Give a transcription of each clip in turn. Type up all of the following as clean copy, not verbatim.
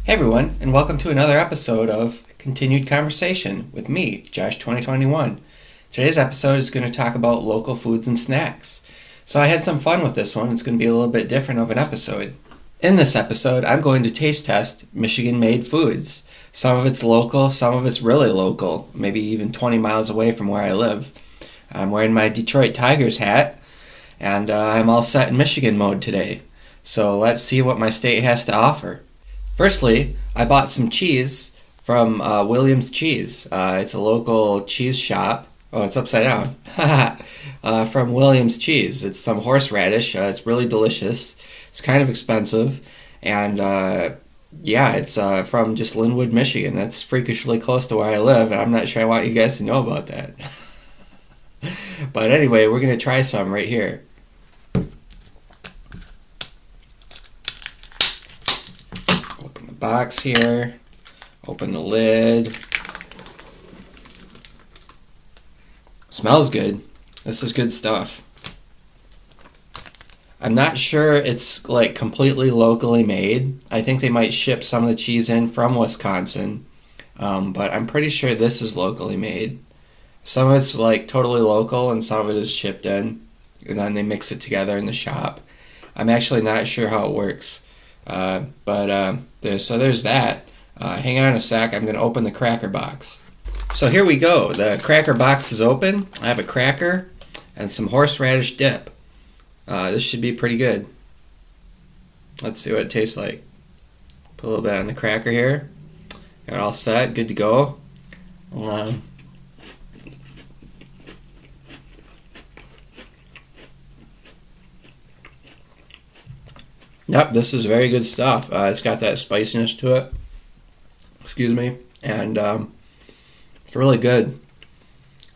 Hey everyone, and welcome to another episode of Continued Conversation with me, Josh 2021. Today's episode is going to talk about local foods and snacks. So I had some fun with this one. It's going to be a little bit different of an episode. In this episode, I'm going to taste test Michigan-made foods. Some of it's local, some of it's really local, maybe even 20 miles away from where I live. I'm wearing my Detroit Tigers hat, and I'm all set in Michigan mode today. So let's see what my state has to offer. Firstly, I bought some cheese from Williams Cheese. It's a local cheese shop. Oh, it's upside down. From Williams Cheese. It's some horseradish. It's really delicious. It's kind of expensive. And it's from just Linwood, Michigan. That's freakishly close to where I live, and I'm not sure I want you guys to know about that. But anyway, we're going to try some right here. Open the box here. Open the lid. Smells good. This is good stuff. I'm not sure it's like completely locally made. I think they might ship some of the cheese in from Wisconsin. But I'm pretty sure this is locally made. Some of it's like totally local and some of it is shipped in. And then they mix it together in the shop. I'm actually not sure how it works. There's that. Hang on a sec. I'm going to open the cracker box. So here we go. The cracker box is open. I have a cracker and some horseradish dip. This should be pretty good. Let's see what it tastes like. Put a little bit on the cracker here. Got it all set. Good to go. Yep, this is very good stuff. It's got that spiciness to it. Excuse me. And it's really good.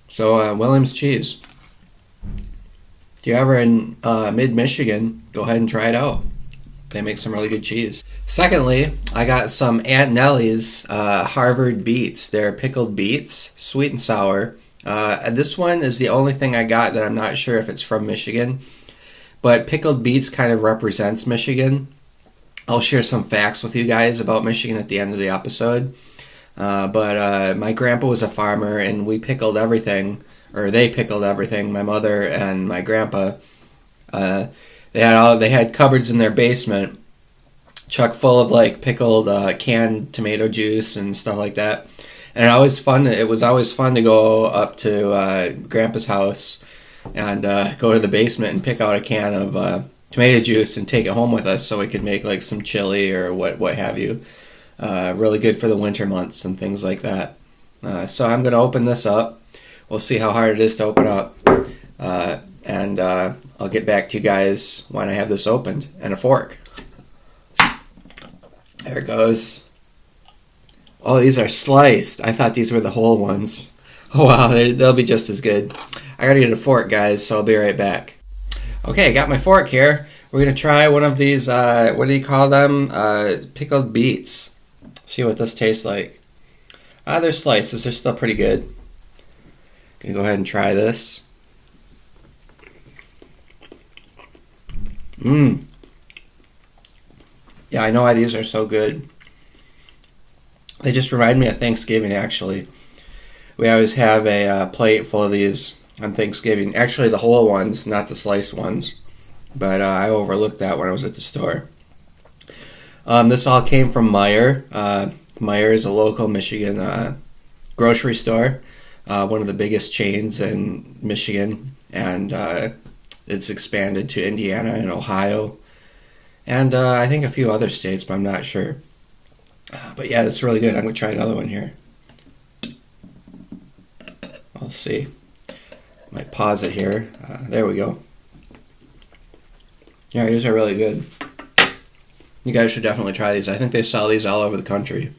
So, Williams Cheese. If you're ever in mid-Michigan, go ahead and try it out. They make some really good cheese. Secondly, I got some Aunt Nellie's Harvard beets. They're pickled beets, sweet and sour. And this one is the only thing I got that I'm not sure if it's from Michigan. But pickled beets kind of represents Michigan. I'll share some facts with you guys about Michigan at the end of the episode. But my grandpa was a farmer, and we pickled everything, or they pickled everything. My mother and my grandpa, they had cupboards in their basement, chock full of like pickled canned tomato juice and stuff like that. And it was always fun to go up to Grandpa's house and go to the basement and pick out a can of tomato juice and take it home with us so we could make like some chili or what have you. Really good for the winter months and things like that. So I'm going to open this up. We'll see how hard it is to open up. And I'll get back to you guys when I have this opened. And a fork. There it goes. Oh, these are sliced. I thought these were the whole ones. Oh wow, they'll be just as good. I gotta get a fork, guys, so I'll be right back. Okay, I got my fork here. We're gonna try one of these, what do you call them? Pickled beets. See what this tastes like. They're slices. They're still pretty good. Gonna go ahead and try this. Yeah, I know why these are so good. They just remind me of Thanksgiving, actually. We always have a plate full of these on Thanksgiving. Actually, the whole ones, not the sliced ones. But I overlooked that when I was at the store. This all came from Meijer. Meijer is a local Michigan grocery store. One of the biggest chains in Michigan. And it's expanded to Indiana and Ohio. And I think a few other states, but I'm not sure. But yeah, it's really good. I'm going to try another one here. I'll see. Might pause it here. There we go. Yeah, these are really good. You guys should definitely try these. I think they sell these all over the country.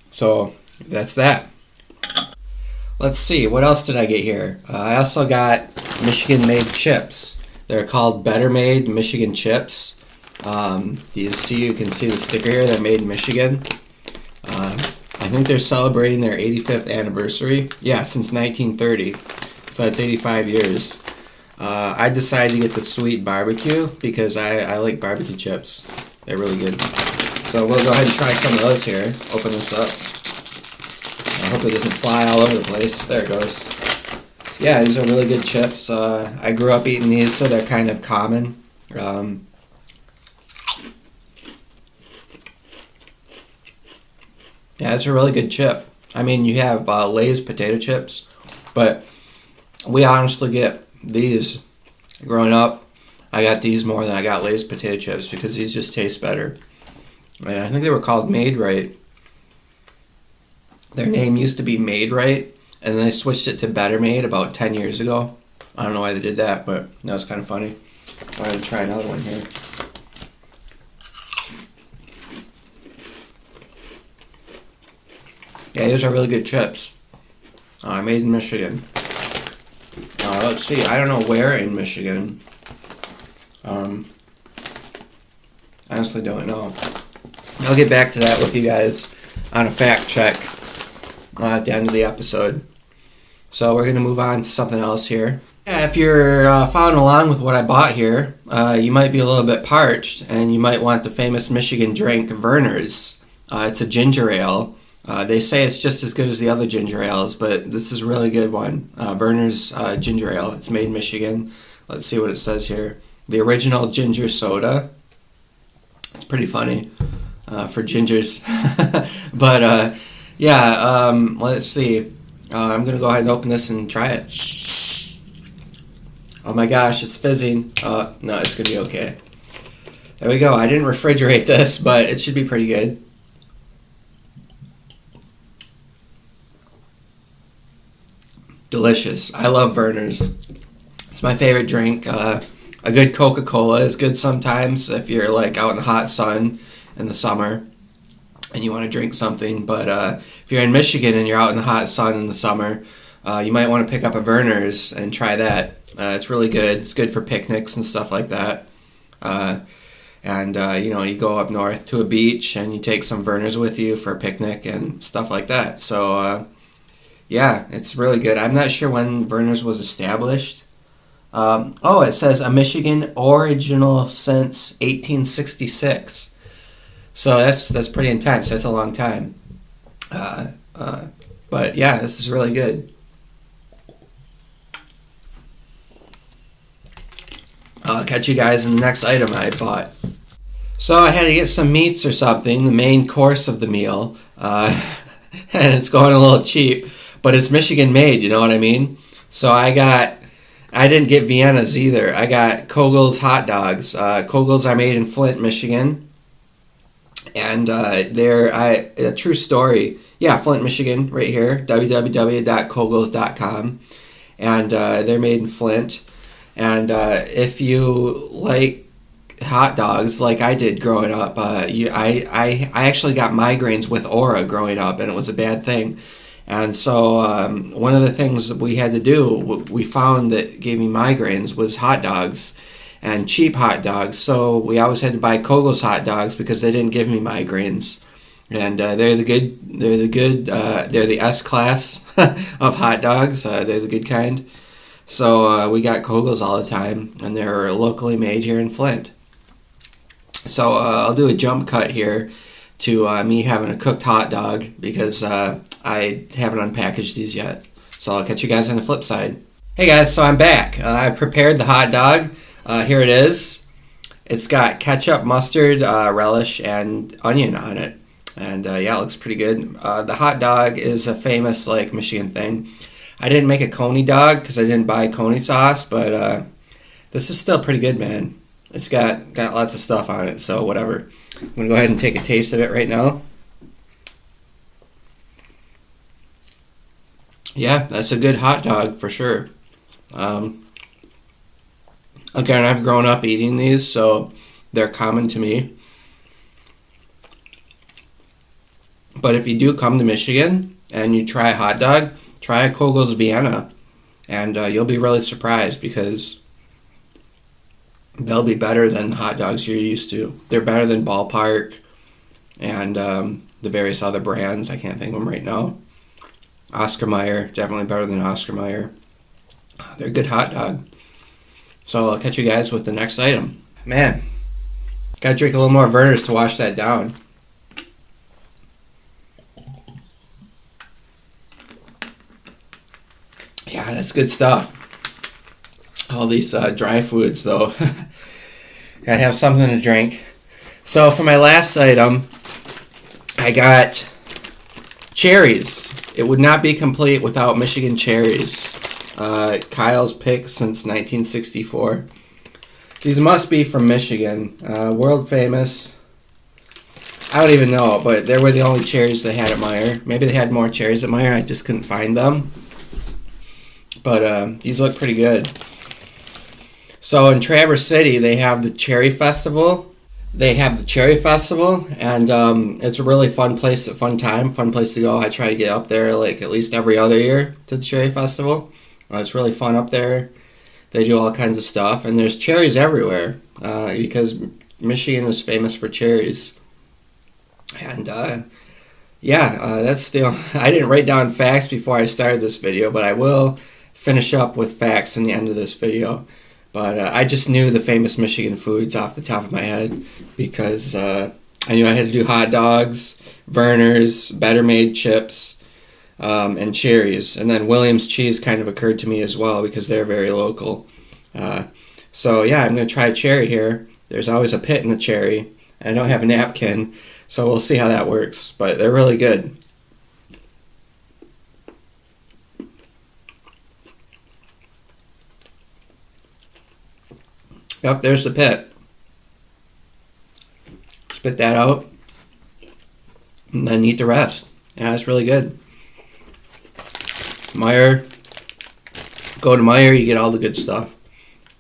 So, that's that. Let's see, what else did I get here? I also got Michigan-made chips. They're called Better Made Michigan Chips. You can see the sticker here. They're made in Michigan. I think they're celebrating their 85th anniversary. Yeah, since 1930. So that's 85 years. I decided to get the sweet barbecue because I like barbecue chips. They're really good. So we'll go ahead and try some of those here. Open this up. I hope it doesn't fly all over the place. There it goes. Yeah, these are really good chips. I grew up eating these, so they're kind of common. Yeah, it's a really good chip. I mean, you have Lay's potato chips, but we honestly get these. Growing up, I got these more than I got Lay's potato chips because these just taste better. And I think they were called Made Right. Their name used to be Made Right, and then they switched it to Better Made about 10 years ago. I don't know why they did that, but that was kind of funny. I'll go ahead and try another one here. Yeah, these are really good chips. Made in Michigan. Let's see. I don't know where in Michigan. Honestly, don't know. I'll get back to that with you guys on a fact check at the end of the episode. So we're going to move on to something else here. Yeah, if you're following along with what I bought here, you might be a little bit parched, and you might want the famous Michigan drink, Vernors. It's a ginger ale. They say it's just as good as the other ginger ales, but this is a really good one. Vernors Ginger Ale. It's made in Michigan. Let's see what it says here. The original ginger soda. It's pretty funny for gingers. But let's see. I'm going to go ahead and open this and try it. Oh my gosh, it's fizzing. No, it's going to be okay. There we go. I didn't refrigerate this, but it should be pretty good. Delicious. I love Vernors. It's my favorite drink. A good Coca-Cola is good sometimes if you're like out in the hot sun in the summer and you want to drink something. But if you're in Michigan and you're out in the hot sun in the summer, you might want to pick up a Vernors and try that. It's really good. It's good for picnics and stuff like that. You go up north to a beach and you take some Vernors with you for a picnic and stuff like that. So, yeah, it's really good. I'm not sure when Vernors was established. It says a Michigan original since 1866. So that's pretty intense. That's a long time. But yeah, this is really good. I'll catch you guys in the next item I bought. So I had to get some meats or something, the main course of the meal, and it's going a little cheap, but it's Michigan made, you know what I mean? So I didn't get Vienna's either. I got Kogel's hot dogs. Kogel's are made in Flint, Michigan, and they're a true story. Yeah, Flint, Michigan, right here, www.kogels.com, and they're made in Flint. And if you like hot dogs like I did growing up, I actually got migraines with Aura growing up, and it was a bad thing. And so one of the things we had to do, we found that gave me migraines, was hot dogs and cheap hot dogs. So we always had to buy Kogel's hot dogs because they didn't give me migraines. And they're the S class of hot dogs. They're the good kind. So we got Kogel's all the time, and they're locally made here in Flint. So I'll do a jump cut here to me having a cooked hot dog because I haven't unpackaged these yet. So I'll catch you guys on the flip side. Hey guys, so I'm back. I prepared the hot dog. Here it is. It's got ketchup, mustard, relish, and onion on it. And it looks pretty good. The hot dog is a famous Michigan thing. I didn't make a coney dog because I didn't buy coney sauce, but this is still pretty good, man. It's got lots of stuff on it, so whatever. I'm going to go ahead and take a taste of it right now. Yeah, that's a good hot dog for sure. Again, I've grown up eating these, so they're common to me. But if you do come to Michigan and you try a hot dog, try a Kogel's Vienna, and you'll be really surprised because they'll be better than the hot dogs you're used to. They're better than Ballpark and the various other brands. I can't think of them right now. Oscar Mayer, definitely better than Oscar Mayer. They're a good hot dog. So I'll catch you guys with the next item. Man, gotta drink a little more Vernors to wash that down. Yeah, that's good stuff. All these dry foods, though. Gotta have something to drink. So for my last item, I got cherries. It would not be complete without Michigan cherries. Kyle's pick since 1964. These must be from Michigan. World famous. I don't even know, but they were the only cherries they had at Meijer. Maybe they had more cherries at Meijer, I just couldn't find them. But these look pretty good. So in Traverse City, they have the Cherry Festival. And it's a really fun place, fun place to go. I try to get up there like at least every other year to the Cherry Festival. It's really fun up there. They do all kinds of stuff, and there's cherries everywhere because Michigan is famous for cherries. And that's I didn't write down facts before I started this video, but I will finish up with facts in the end of this video. But I just knew the famous Michigan foods off the top of my head because I knew I had to do hot dogs, Vernors, Better Made chips, and cherries. And then Williams cheese kind of occurred to me as well because they're very local. So yeah, I'm going to try a cherry here. There's always a pit in the cherry. I don't have a napkin, so we'll see how that works. But they're really good. Yep, there's the pit. Spit that out. And then eat the rest. Yeah, it's really good. Meijer. Go to Meijer, you get all the good stuff.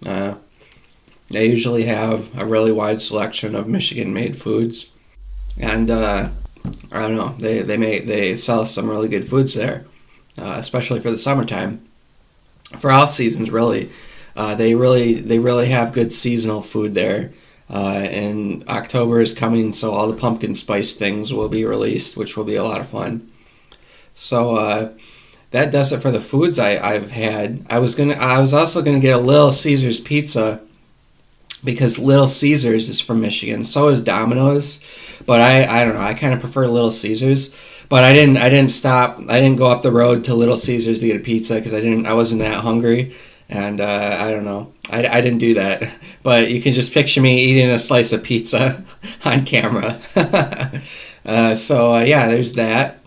They usually have a really wide selection of Michigan-made foods. And, I don't know, they sell some really good foods there. Especially for the summertime. For all seasons, really. They really have good seasonal food there. And October is coming, so all the pumpkin spice things will be released, which will be a lot of fun. So that does it for the foods I've had. I was also gonna get a Little Caesars pizza because Little Caesars is from Michigan. So is Domino's, but I don't know. I kind of prefer Little Caesars. But I didn't stop. I didn't go up the road to Little Caesars to get a pizza because I wasn't that hungry. And I don't know. I didn't do that. But you can just picture me eating a slice of pizza on camera. Yeah, there's that.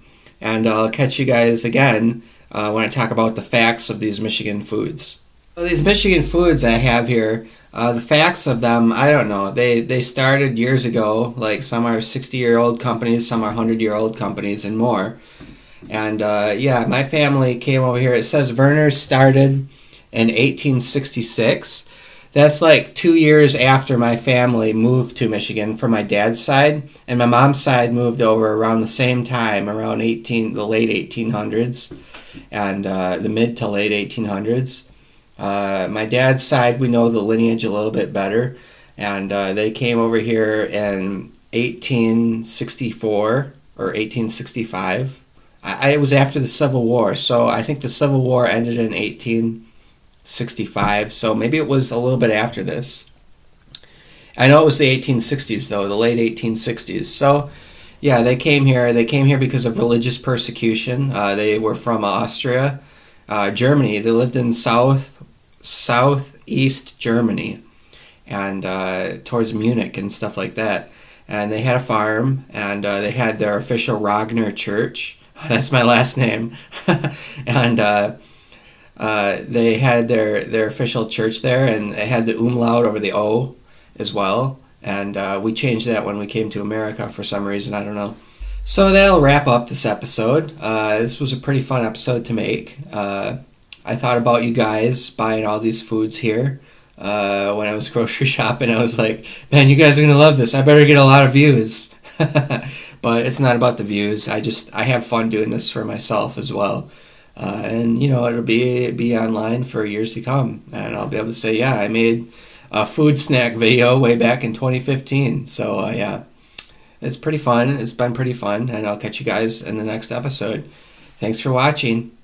And I'll catch you guys again when I talk about the facts of these Michigan foods. So these Michigan foods I have here, the facts of them, I don't know. They started years ago. Like some are 60-year-old companies, some are 100-year-old companies, and more. And my family came over here. It says Vernors started in 1866. That's like 2 years after my family moved to Michigan from my dad's side, and my mom's side moved over around the same time, around the late 1800s, and the mid to late 1800s. My dad's side, we know the lineage a little bit better, and they came over here in 1864 or 1865. It was after the Civil War, so I think the Civil War ended in 1865, so maybe it was a little bit after this. I know it was the 1860s, though, the late 1860s. So, yeah, they came here. They came here because of religious persecution. They were from Austria, Germany. They lived in southeast Germany, and towards Munich and stuff like that. And they had a farm, and they had their official Ragnar Church. That's my last name. And they had their official church there, and it had the umlaut over the O as well. And we changed that when we came to America for some reason, I don't know. So that'll wrap up this episode. This was a pretty fun episode to make. I thought about you guys buying all these foods here. When I was grocery shopping, I was like, man, you guys are going to love this. I better get a lot of views. But it's not about the views. I have fun doing this for myself as well. And, it'll be online for years to come. And I'll be able to say, yeah, I made a food snack video way back in 2015. So, yeah, it's pretty fun. It's been pretty fun. And I'll catch you guys in the next episode. Thanks for watching.